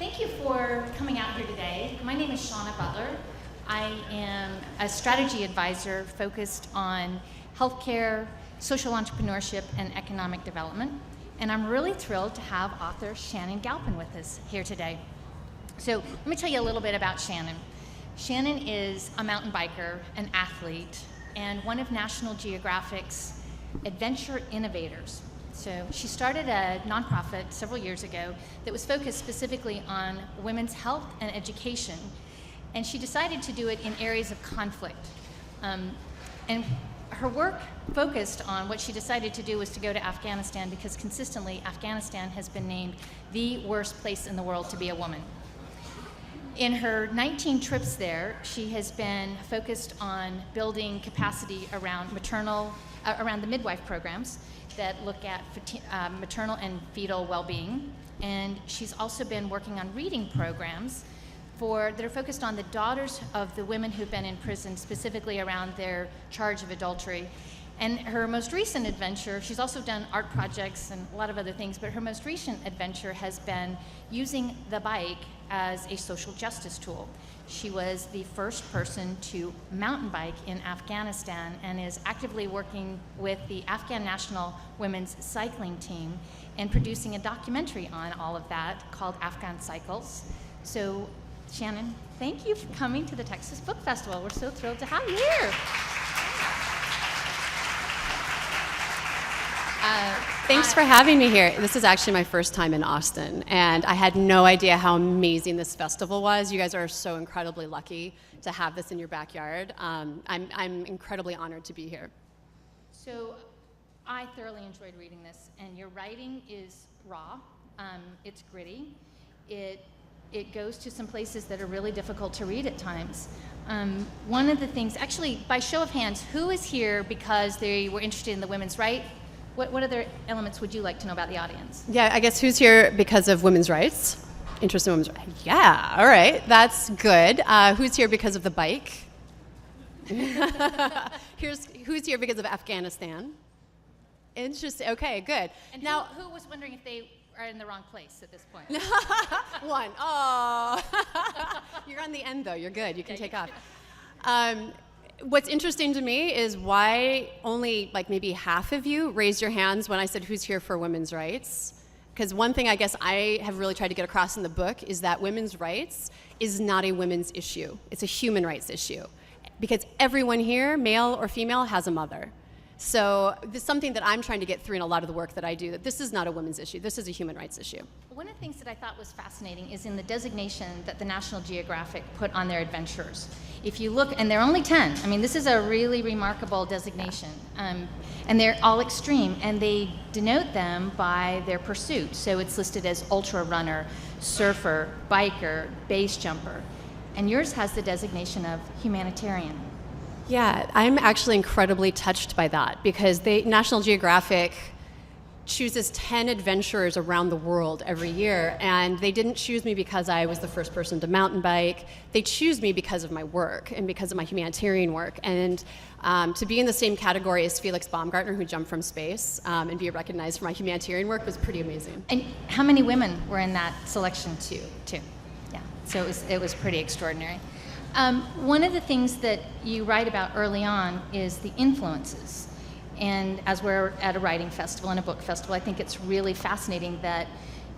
thank you for coming out here today. My name is Shannon Butler. I am a strategy advisor focused on healthcare, social entrepreneurship, and economic development. And I'm really thrilled to have author Shannon Galpin with us here today. So let me tell you a little bit about Shannon. Shannon is a mountain biker, an athlete, and one of National Geographic's adventure innovators. So she started a nonprofit several years ago that was focused specifically on women's health and education. And she decided to do it in areas of conflict. And her work focused on what she decided to do was to go to Afghanistan because consistently Afghanistan has been named the worst place in the world to be a woman. In her 19 trips there, she has been focused on building capacity around around the midwife programs that look at maternal and fetal well-being. And she's also been working on reading programs that are focused on the daughters of the women who've been in prison, specifically around their charge of adultery. And her most recent adventure, she's also done art projects and a lot of other things, but her most recent adventure has been using the bike as a social justice tool. She was the first person to mountain bike in Afghanistan and is actively working with the Afghan National Women's Cycling Team and producing a documentary on all of that called Afghan Cycles. So Shannon, thank you for coming to the Texas Book Festival. We're so thrilled to have you here. Thanks for having me here. This is actually my first time in Austin, and I had no idea how amazing this festival was. You guys are so incredibly lucky to have this in your backyard. I'm incredibly honored to be here. So I thoroughly enjoyed reading this, and your writing is raw. It's gritty. It goes to some places that are really difficult to read at times. One of the things, actually, by show of hands, who is here because they were interested in the women's right? What other elements would you like to know about the audience? Yeah, I guess who's here because of women's rights? Interest in women's rights? Yeah, all right, that's good. Who's here because of the bike? Who's here because of Afghanistan? Interesting, okay, good. And now, who was wondering if they are in the wrong place at this point? One. Oh, you're on the end though. You're good. You can take off. What's interesting to me is why only like maybe half of you raised your hands when I said who's here for women's rights. Because one thing I guess I have really tried to get across in the book is that women's rights is not a women's issue. It's a human rights issue. Because everyone here, male or female, has a mother. So this is something that I'm trying to get through in a lot of the work that I do, that this is not a women's issue, this is a human rights issue. One of the things that I thought was fascinating is in the designation that the National Geographic put on their adventures. If you look, and they're only 10, I mean, this is a really remarkable designation, and they're all extreme, and they denote them by their pursuit. So it's listed as ultra runner, surfer, biker, base jumper, and yours has the designation of humanitarian. Yeah, I'm actually incredibly touched by that because National Geographic chooses 10 adventurers around the world every year, and they didn't choose me because I was the first person to mountain bike. They choose me because of my work and because of my humanitarian work. And to be in the same category as Felix Baumgartner, who jumped from space, and be recognized for my humanitarian work was pretty amazing. And how many women were in that selection too? Yeah, so it was pretty extraordinary. One of the things that you write about early on is the influences. And as we're at a writing festival and a book festival, I think it's really fascinating that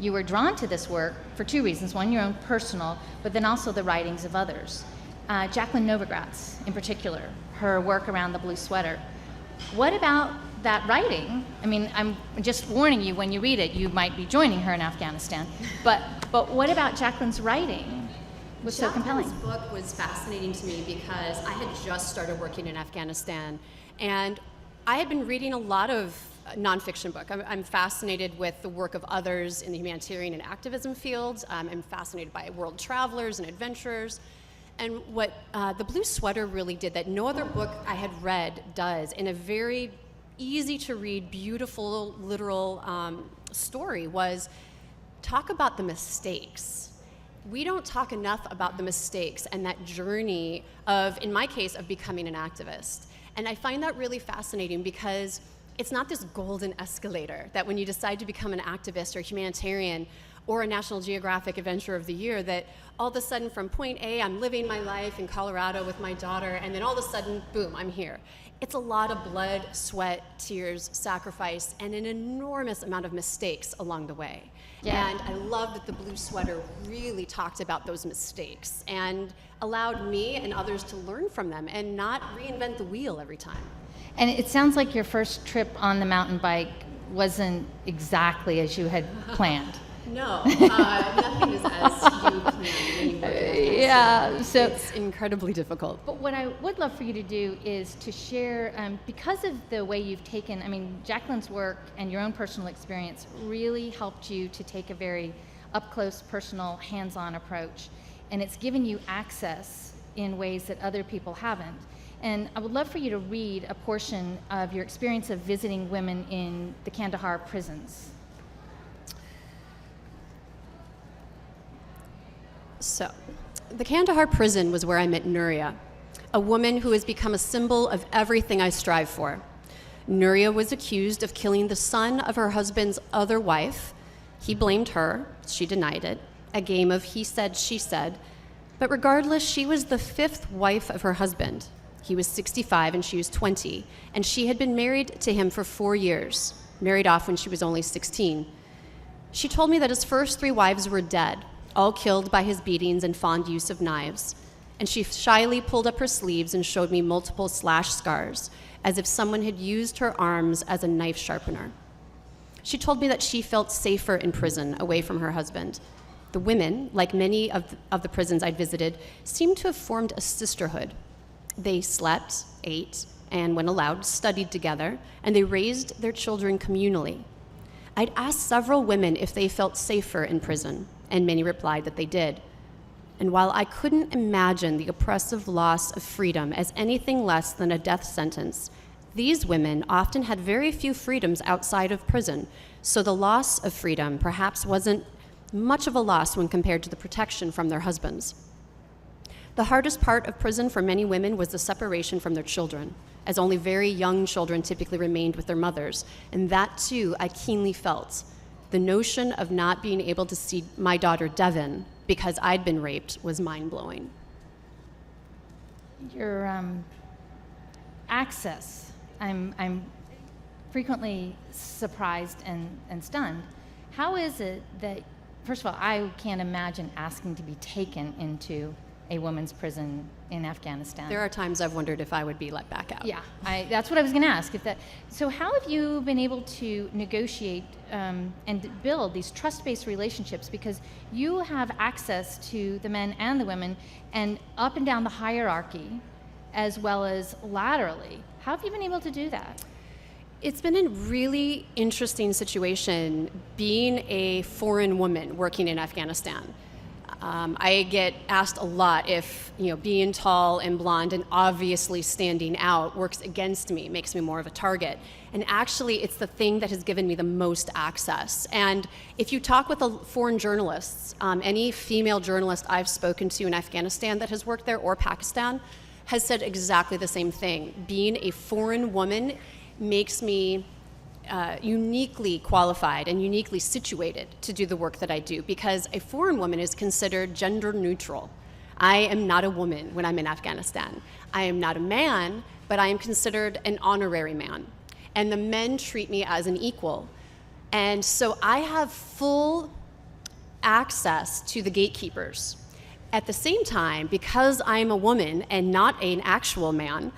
you were drawn to this work for two reasons. One, your own personal, but then also the writings of others. Jacqueline Novogratz, in particular, her work around the blue sweater. What about that writing? I mean, I'm just warning you, when you read it, you might be joining her in Afghanistan. But what about Jacqueline's writing? Was so compelling. This book was fascinating to me because I had just started working in Afghanistan, and I had been reading a lot of nonfiction book. I'm fascinated with the work of others in the humanitarian and activism fields. I'm fascinated by world travelers and adventurers. And what The Blue Sweater really did that no other book I had read does, in a very easy to read, beautiful, literal story, was talk about the mistakes. We don't talk enough about the mistakes and that journey of, in my case, of becoming an activist. And I find that really fascinating because it's not this golden escalator that when you decide to become an activist or humanitarian, or a National Geographic Adventure of the Year, that all of a sudden from point A, I'm living my life in Colorado with my daughter, and then all of a sudden, boom, I'm here. It's a lot of blood, sweat, tears, sacrifice, and an enormous amount of mistakes along the way. Yeah. And I love that the blue sweater really talked about those mistakes and allowed me and others to learn from them and not reinvent the wheel every time. And it sounds like your first trip on the mountain bike wasn't exactly as you had planned. No, nothing is as you plan when you work in Afghanistan. Yeah, so It's incredibly difficult. But what I would love for you to do is to share, because of the way you've taken, I mean, Jacqueline's work and your own personal experience really helped you to take a very up-close, personal, hands-on approach. And it's given you access in ways that other people haven't. And I would love for you to read a portion of your experience of visiting women in the Kandahar prisons. So, the Kandahar prison was where I met Nuria, a woman who has become a symbol of everything I strive for. Nuria was accused of killing the son of her husband's other wife. He blamed her, she denied it, a game of he said, she said. But regardless, she was the fifth wife of her husband. He was 65 and she was 20, and she had been married to him for 4 years, married off when she was only 16. She told me that his first 3 wives were dead, all killed by his beatings and fond use of knives, and she shyly pulled up her sleeves and showed me multiple slash scars, as if someone had used her arms as a knife sharpener. She told me that she felt safer in prison, away from her husband. The women, like many of the prisons I'd visited, seemed to have formed a sisterhood. They slept, ate, and when allowed, studied together, and they raised their children communally. I'd asked several women if they felt safer in prison, and many replied that they did. And while I couldn't imagine the oppressive loss of freedom as anything less than a death sentence, these women often had very few freedoms outside of prison, so the loss of freedom perhaps wasn't much of a loss when compared to the protection from their husbands. The hardest part of prison for many women was the separation from their children, as only very young children typically remained with their mothers, and that too I keenly felt. The notion of not being able to see my daughter Devin because I'd been raped was mind-blowing. Your access, I'm frequently surprised and stunned. How is it that, first of all, I can't imagine asking to be taken into a women's prison in Afghanistan. There are times I've wondered if I would be let back out. Yeah, that's what I was going to ask. So how have you been able to negotiate and build these trust-based relationships? Because you have access to the men and the women, and up and down the hierarchy, as well as laterally. How have you been able to do that? It's been a really interesting situation being a foreign woman working in Afghanistan. I get asked a lot if, being tall and blonde and obviously standing out works against me, makes me more of a target. And actually, it's the thing that has given me the most access. And if you talk with foreign journalists, any female journalist I've spoken to in Afghanistan that has worked there or Pakistan has said exactly the same thing. Being a foreign woman makes me uniquely qualified and uniquely situated to do the work that I do, because a foreign woman is considered gender neutral. I am not a woman when I'm in Afghanistan. I am not a man, but I am considered an honorary man. And the men treat me as an equal. And so I have full access to the gatekeepers. At the same time, because I'm a woman and not an actual man,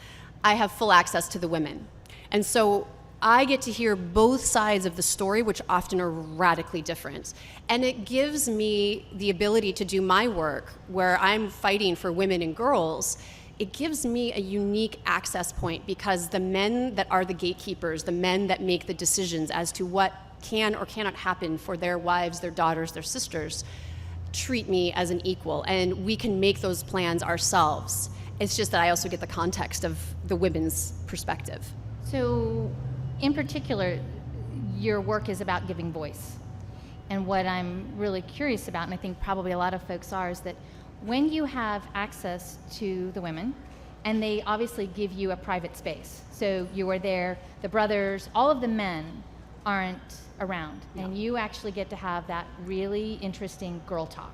I have full access to the women. And so I get to hear both sides of the story, which often are radically different. And it gives me the ability to do my work where I'm fighting for women and girls. It gives me a unique access point because the men that are the gatekeepers, the men that make the decisions as to what can or cannot happen for their wives, their daughters, their sisters, treat me as an equal. And we can make those plans ourselves. It's just that I also get the context of the women's perspective. So, in particular, your work is about giving voice. And what I'm really curious about, and I think probably a lot of folks are, is that when you have access to the women, and they obviously give you a private space, so you are there, the brothers, all of the men aren't around, and you actually get to have that really interesting girl talk.